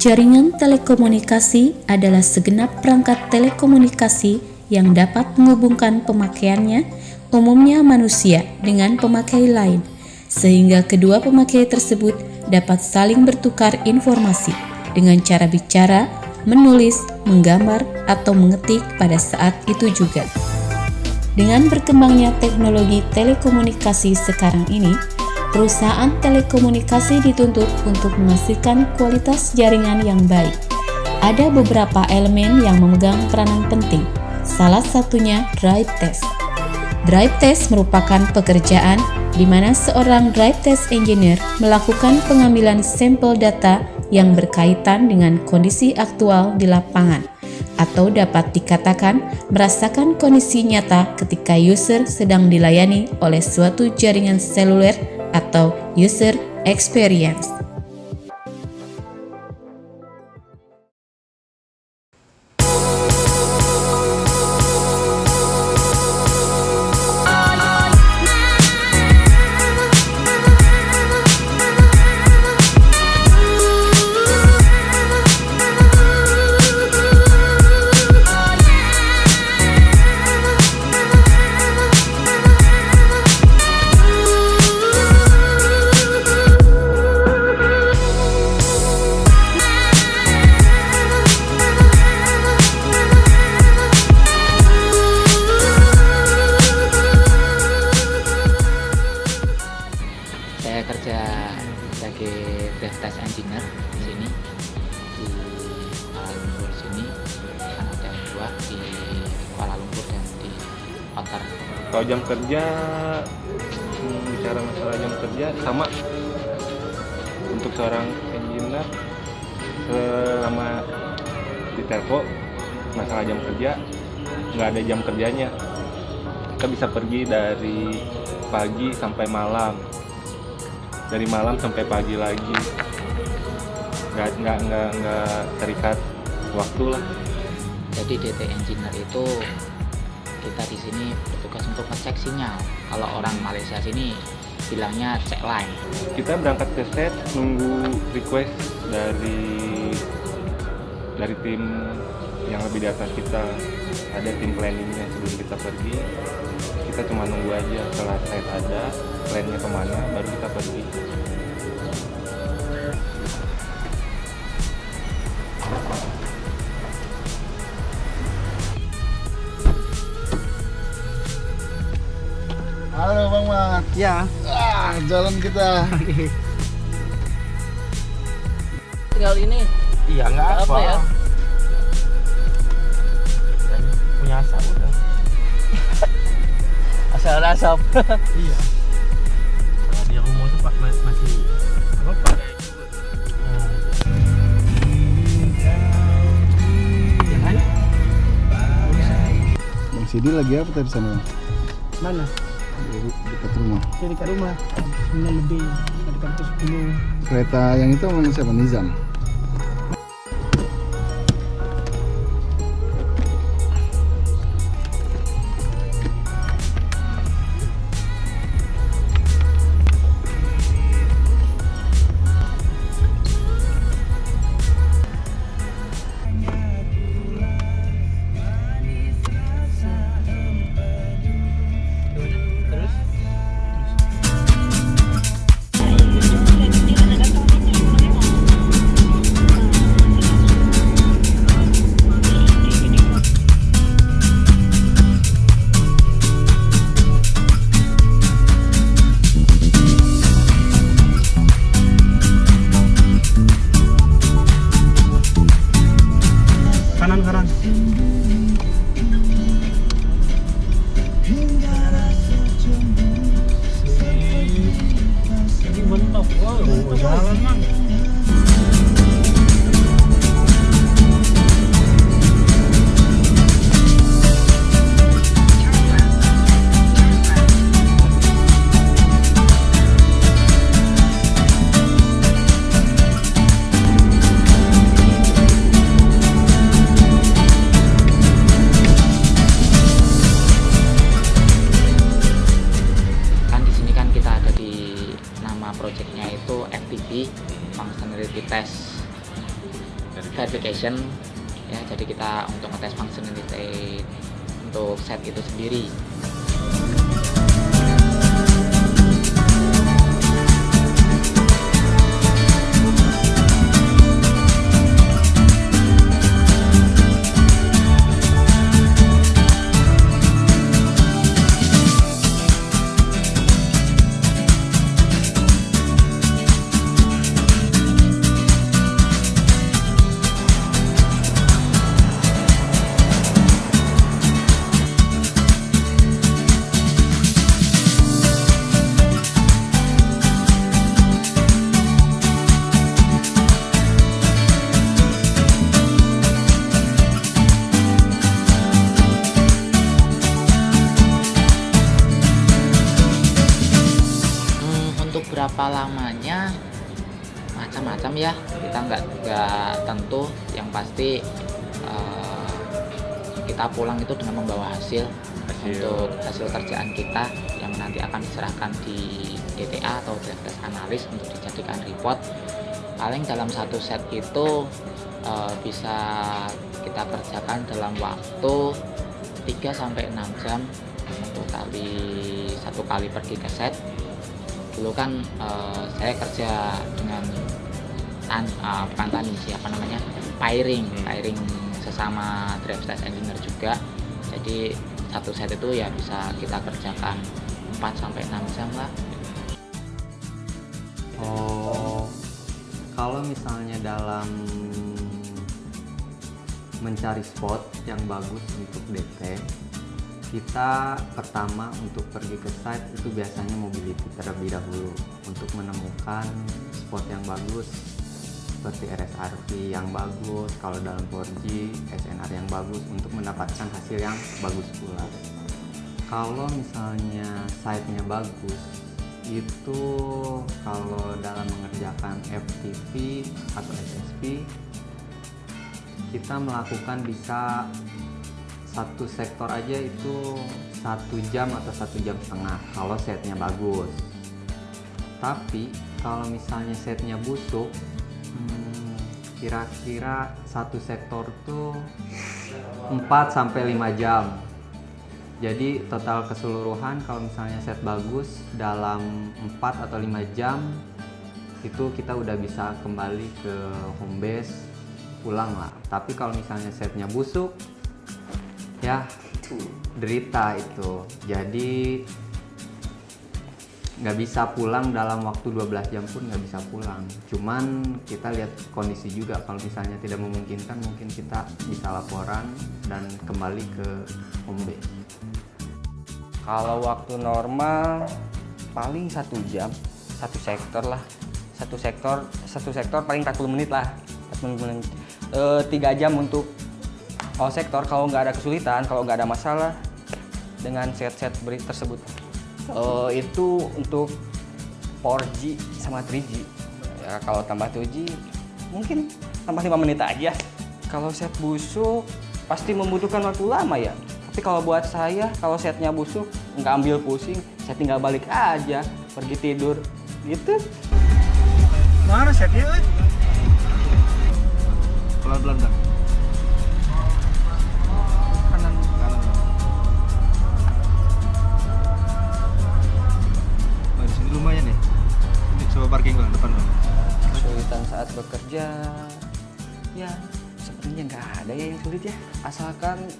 Jaringan telekomunikasi adalah segenap perangkat telekomunikasi yang dapat menghubungkan pemakaiannya, umumnya manusia, dengan pemakai lain, sehingga kedua pemakai tersebut dapat saling bertukar informasi dengan cara bicara, menulis, menggambar, atau mengetik pada saat itu juga. Dengan berkembangnya teknologi telekomunikasi sekarang ini, perusahaan telekomunikasi dituntut untuk menghasilkan kualitas jaringan yang baik. Ada beberapa elemen yang memegang peranan penting, salah satunya drive test. Drive test merupakan pekerjaan di mana seorang drive test engineer melakukan pengambilan sampel data yang berkaitan dengan kondisi aktual di lapangan, atau dapat dikatakan merasakan kondisi nyata ketika user sedang dilayani oleh suatu jaringan seluler atau user experience. Saya kerja sebagai drive test engineer di sini di Kuala Lumpur sini, kan ada dua di Kuala Lumpur dan di Outer. Kalau jam kerja, bicara masalah jam kerja sama untuk seorang engineer selama di telco, masalah jam kerja nggak ada jam kerjanya. Kita bisa pergi dari pagi sampai malam, dari malam sampai pagi lagi, nggak terikat waktu lah. Jadi DT engineer itu kita di sini bertugas untuk ngecek sinyal. Kalau orang Malaysia sini bilangnya cek line. Kita berangkat ke set, nunggu request dari tim yang lebih di atas kita. Ada tim planningnya sebelum kita pergi. Kita cuma nunggu aja setelah set ada plannya kemana, baru kita pergi. Halo Bang Mat. Ya. Jalan kita. Tinggal ini. Iya nggak apa ya? Punya asap udah. Asal ada asap. Iya. Kalau di rumah tuh Pak masih apa pakai Bang Sidi lagi apa tadi sana? Mana? Dekat rumah. Di dekat rumah. 9 lebih. Dekat kampus 10. Kereta yang itu sama siapa? Nizam? application ya, jadi kita untuk ngetes functionality untuk set itu sendiri. Berapa lamanya macam-macam ya, kita nggak tentu, yang pasti kita pulang itu dengan membawa hasil untuk hasil kerjaan kita yang nanti akan diserahkan di DTA atau Drive Test Analyst untuk dijadikan report. Paling dalam satu set itu bisa kita kerjakan dalam waktu 3-6 jam satu kali pergi ke set. Dulu kan saya kerja dengan pairing sesama Drive Test Engineer juga. Jadi satu set itu ya bisa kita kerjakan 4-6 jam lah. Oh, kalau misalnya dalam mencari spot yang bagus untuk DT, kita pertama untuk pergi ke site itu biasanya mobility terlebih dahulu untuk menemukan spot yang bagus seperti RSRP yang bagus, kalau dalam 4G SNR yang bagus untuk mendapatkan hasil yang bagus pula. Kalau misalnya site-nya bagus, itu kalau dalam mengerjakan FTP atau SSP kita melakukan bisa satu sektor aja itu 1 jam atau 1,5 jam kalau setnya bagus. Tapi kalau misalnya setnya busuk, kira-kira satu sektor tuh 4-5 jam. Jadi total keseluruhan kalau misalnya set bagus dalam 4 atau 5 jam itu kita udah bisa kembali ke home base, pulang lah. Tapi kalau misalnya setnya busuk, ya derita itu. Jadi nggak bisa pulang dalam waktu 12 jam pun nggak bisa pulang. Cuman kita lihat kondisi juga, kalau misalnya tidak memungkinkan mungkin kita bisa laporan dan kembali ke home base. Kalau waktu normal paling 1 jam, satu sektor lah. Satu sektor paling 40 menit lah. 40 menit. 3 jam untuk sektor kalau nggak ada kesulitan, kalau nggak ada masalah dengan set-set brief tersebut. Itu untuk 4G sama 3G. Ya, kalau tambah 2G mungkin tambah 5 menit aja. Kalau set busuk pasti membutuhkan waktu lama ya. Tapi kalau buat saya, kalau setnya busuk nggak ambil pusing, saya tinggal balik aja, pergi tidur gitu. Mana setnya? Pelan-pelan Bang. Kanan. Oh, di sini lumayan ya. Ini coba parking Bang, depan Bang. Kesulitan saat bekerja, ya sepertinya nggak ada ya yang sulit ya. Asalkan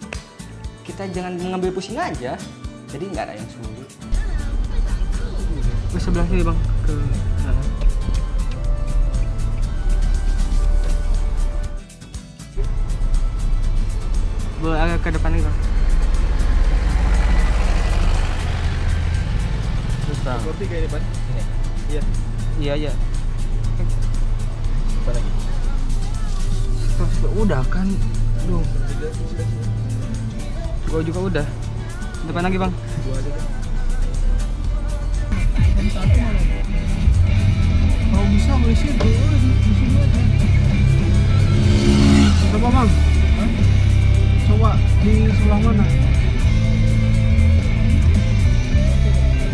kita jangan mengambil pusing aja, jadi nggak ada yang sulit. Ke sebelah sini Bang, ke sana. Boleh agak ke depan nih Bang. Terus Bang. Seperti kayak depan. Ini. Iya. Iya. Apa lagi? Terus udah kan, duh. Gua juga udah. Depan lagi Bang. Gua aja kan. Kalau bisa ngisi dulu di sini aja. Coba Bang. Coba di sebelah mana?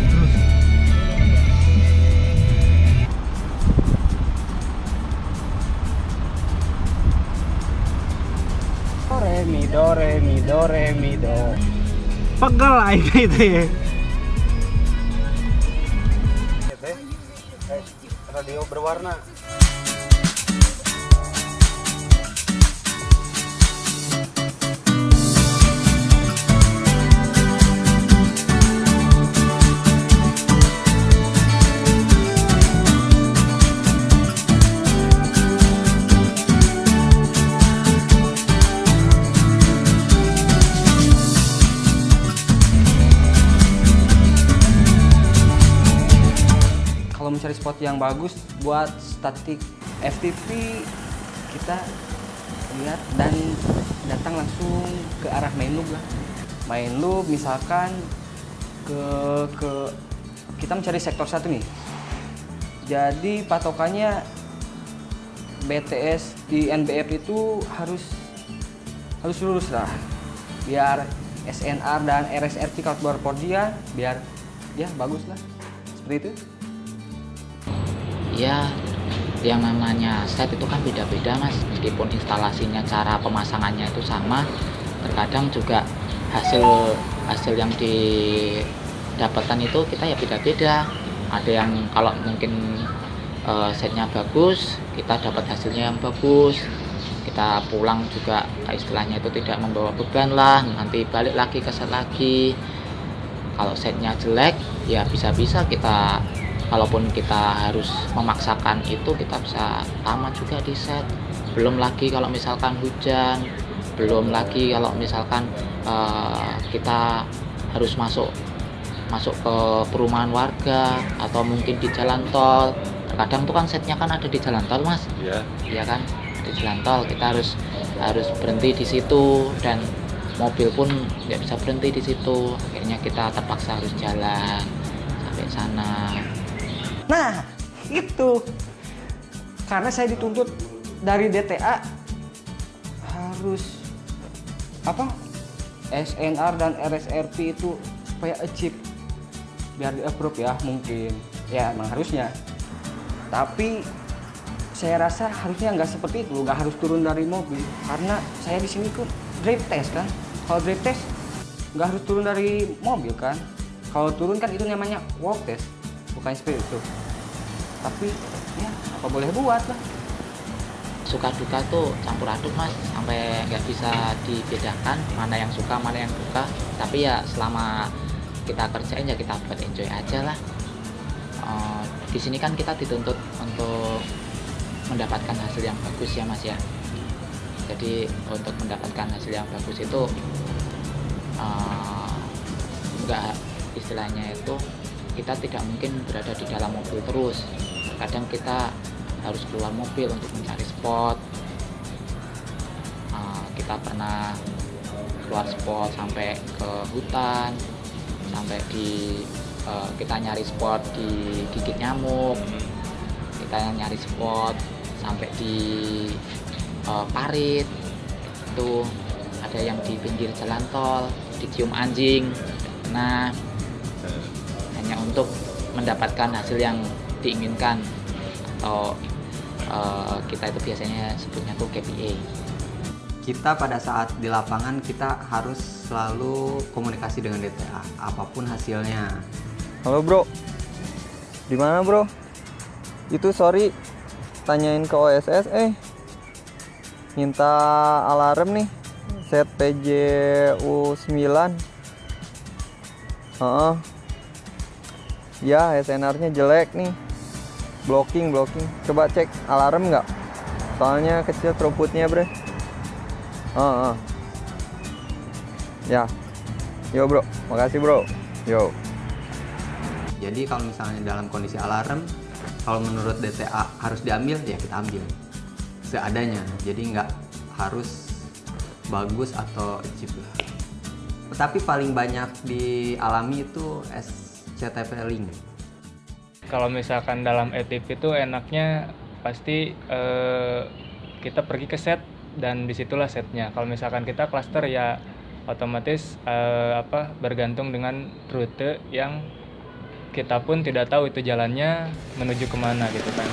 Terus. Remi dong. Pegal aing itu ya. Radio berwarna. Kalau mencari spot yang bagus buat statik FTP, kita lihat dan datang langsung ke arah main loop lah. Main loop misalkan ke kita mencari sektor 1 nih. Jadi patokannya BTS di NBF itu harus lurus lah. Biar SNR dan RSRT kalau keluar port dia biar ya bagus lah. Seperti itu. Ya, yang namanya set itu kan beda-beda mas, meskipun instalasinya, cara pemasangannya itu sama, terkadang juga hasil yang didapatkan itu kita ya beda-beda. Ada yang kalau mungkin setnya bagus, kita dapat hasilnya yang bagus, kita pulang juga istilahnya itu tidak membawa beban lah, nanti balik lagi ke set lagi. Kalau setnya jelek ya bisa-bisa kita, kalaupun kita harus memaksakan itu, kita bisa tamat juga di set. Belum lagi kalau misalkan hujan, belum lagi kalau misalkan kita harus masuk ke perumahan warga atau mungkin di jalan tol. Terkadang tuh kan setnya kan ada di jalan tol mas. Iya kan, di jalan tol kita harus berhenti di situ, dan mobil pun nggak bisa berhenti di situ. Akhirnya kita terpaksa harus jalan sampai sana. Nah, itu karena saya dituntut dari DTA harus SNR dan RSRP itu supaya achieve biar di approve ya, mungkin ya emang harusnya. Tapi saya rasa harusnya nggak seperti itu, nggak harus turun dari mobil, karena saya di sini kan drive test kan. Kalau drive test nggak harus turun dari mobil kan. Kalau turun kan itu namanya walk test, bukan seperti itu. Tapi ya apa boleh buat lah. Suka duka tuh campur aduk mas, sampai nggak bisa dibedakan mana yang suka mana yang duka. Tapi ya selama kita kerjain ya kita buat enjoy aja lah. Di sini kan kita dituntut untuk mendapatkan hasil yang bagus ya mas ya. Jadi untuk mendapatkan hasil yang bagus itu enggak, istilahnya itu kita tidak mungkin berada di dalam mobil terus. Kadang kita harus keluar mobil untuk mencari spot. Kita pernah keluar spot sampai ke hutan, sampai kita nyari spot di gigit nyamuk, kita nyari spot sampai di parit, itu ada yang di pinggir jalan tol, dicium anjing. Nah, hanya untuk mendapatkan hasil yang diinginkan, atau kita itu biasanya sebutnya tuh KPI. Kita pada saat di lapangan kita harus selalu komunikasi dengan DTA apapun hasilnya. Halo bro, di mana bro? Itu sorry, tanyain ke OSS, minta alarm nih, set PJU9. Ya, SNR-nya jelek nih, blocking. Coba cek alarm nggak? Soalnya kecil throughputnya bre. Ya, yo bro, makasih bro, yo. Jadi kalau misalnya dalam kondisi alarm, kalau menurut DTA harus diambil, ya kita ambil seadanya. Jadi nggak harus bagus atau cheap lah. Tapi paling banyak dialami itu SCTP link. Kalau misalkan dalam ETP itu enaknya pasti kita pergi ke set dan disitulah setnya. Kalau misalkan kita cluster ya otomatis bergantung dengan rute yang kita pun tidak tahu itu jalannya menuju kemana gitu kan.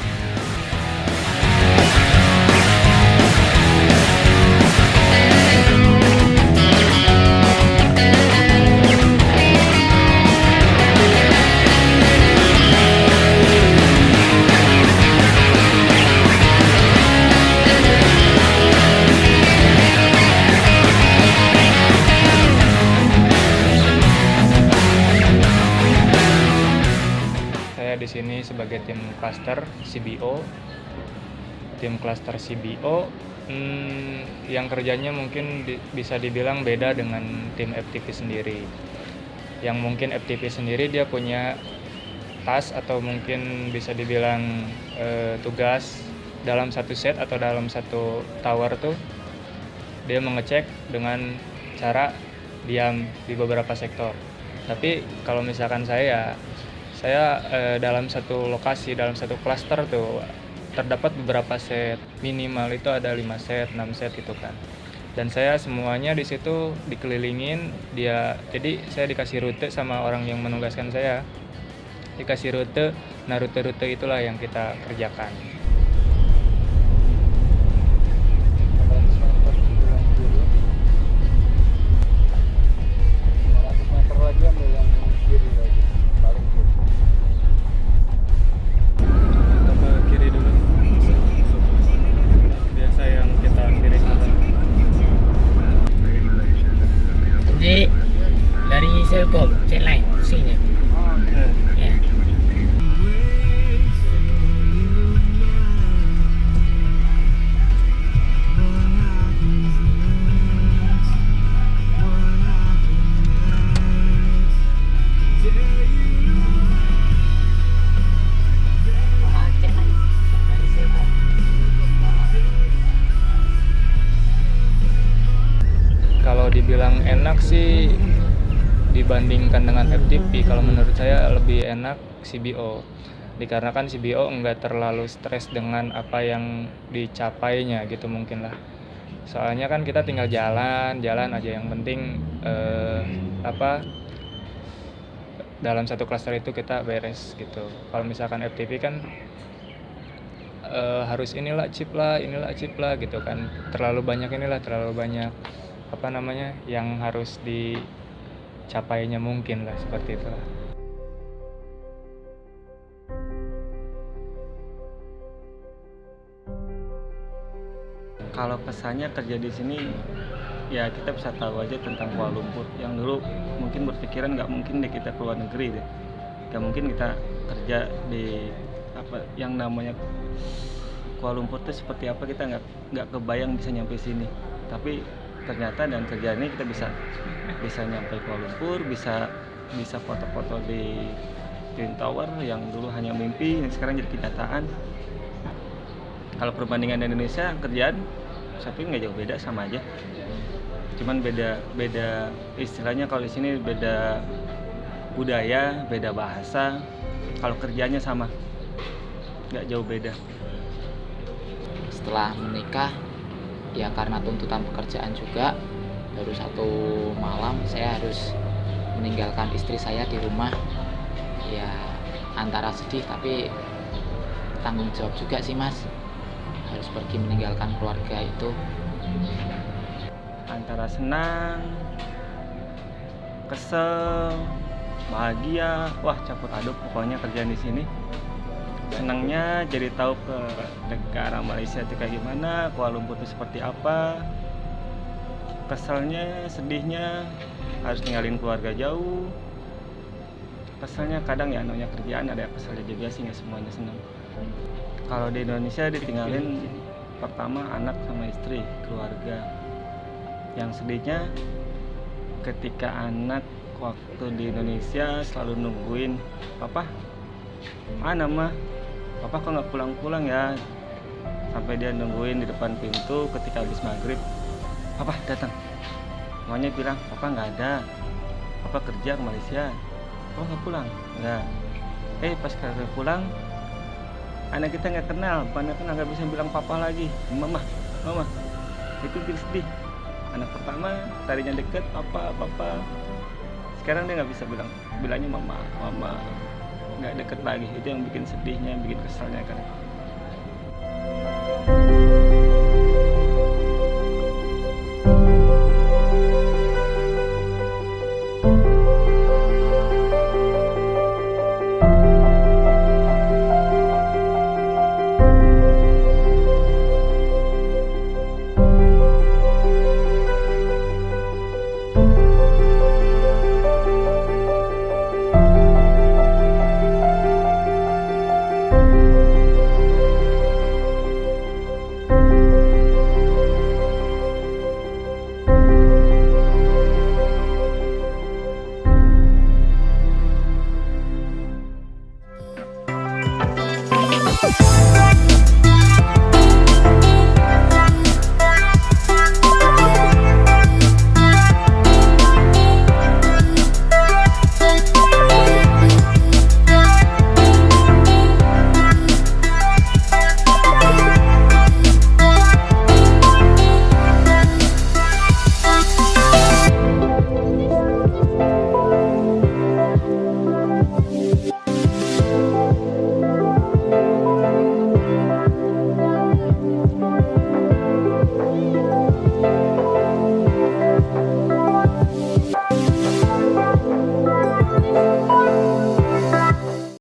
di sini sebagai tim cluster CBO. Tim cluster CBO yang kerjanya mungkin bisa dibilang beda dengan tim FTP sendiri. Yang mungkin FTP sendiri dia punya task atau mungkin bisa dibilang tugas dalam satu set atau dalam satu tower tuh dia mengecek dengan cara diam di beberapa sektor. Tapi kalau misalkan saya dalam satu lokasi, dalam satu cluster tuh terdapat beberapa set, minimal itu ada 5 set, 6 set gitu kan. Dan saya semuanya di situ dikelilingin jadi saya dikasih rute sama orang yang menugaskan saya. Dikasih rute, nah rute-rute itulah yang kita kerjakan. Jadi dari Selkom, Chatline, sini. Ya. Kalau dibilang enak sih dibandingkan dengan FTP, kalau menurut saya lebih enak CBO. Dikarenakan CBO enggak terlalu stres dengan apa yang dicapainya gitu mungkin lah. Soalnya kan kita tinggal jalan aja, yang penting dalam satu klaster itu kita beres gitu. Kalau misalkan FTP kan harus inilah chip lah gitu kan. Terlalu banyak yang harus dicapainya mungkin lah, seperti itu lah. Kalau kesannya kerja di sini ya kita bisa tahu aja tentang Kuala Lumpur. Yang dulu mungkin berpikiran nggak mungkin deh kita keluar negeri deh, nggak mungkin kita kerja di yang namanya Kuala Lumpur itu seperti apa, kita nggak kebayang bisa nyampe sini. Tapi ternyata dan kerja ini kita bisa nyampe Kuala Lumpur, bisa foto-foto di Twin Tower yang dulu hanya mimpi, yang sekarang jadi kenyataan. Kalau perbandingan di Indonesia kerjaan, tapi nggak jauh beda, sama aja. Cuman beda istilahnya, kalau di sini beda budaya, beda bahasa. Kalau kerjanya sama, nggak jauh beda. Setelah menikah, ya karena tuntutan pekerjaan juga, baru satu malam saya harus meninggalkan istri saya di rumah. Ya antara sedih tapi tanggung jawab juga sih Mas, harus pergi meninggalkan keluarga itu. Antara senang, kesel, bahagia, wah campur aduk pokoknya kerjaan di sini. Senangnya jadi tahu ke negara Malaysia itu kayak gimana, Kuala Lumpur itu seperti apa. Keselnya, sedihnya harus ninggalin keluarga jauh. Keselnya kadang ya namanya kerjaan ada keselnya juga sih, nggak semuanya senang. Kalau di Indonesia ditinggalin pertama anak sama istri, keluarga. Yang sedihnya ketika anak waktu di Indonesia selalu nungguin, papa mana mah, papa kok nggak pulang-pulang ya, sampai dia nungguin di depan pintu ketika habis maghrib, papa datang, maunya bilang papa nggak ada, papa kerja ke Malaysia, oh nggak pulang, nggak. Pas kalian pulang, anak kita nggak kenal, nggak bisa bilang papa lagi, mama, itu bikin sedih. Anak pertama tadinya deket, papa, sekarang dia nggak bisa bilangnya mama, nggak deket lagi. Itu yang bikin sedihnya, bikin kesalnya kan.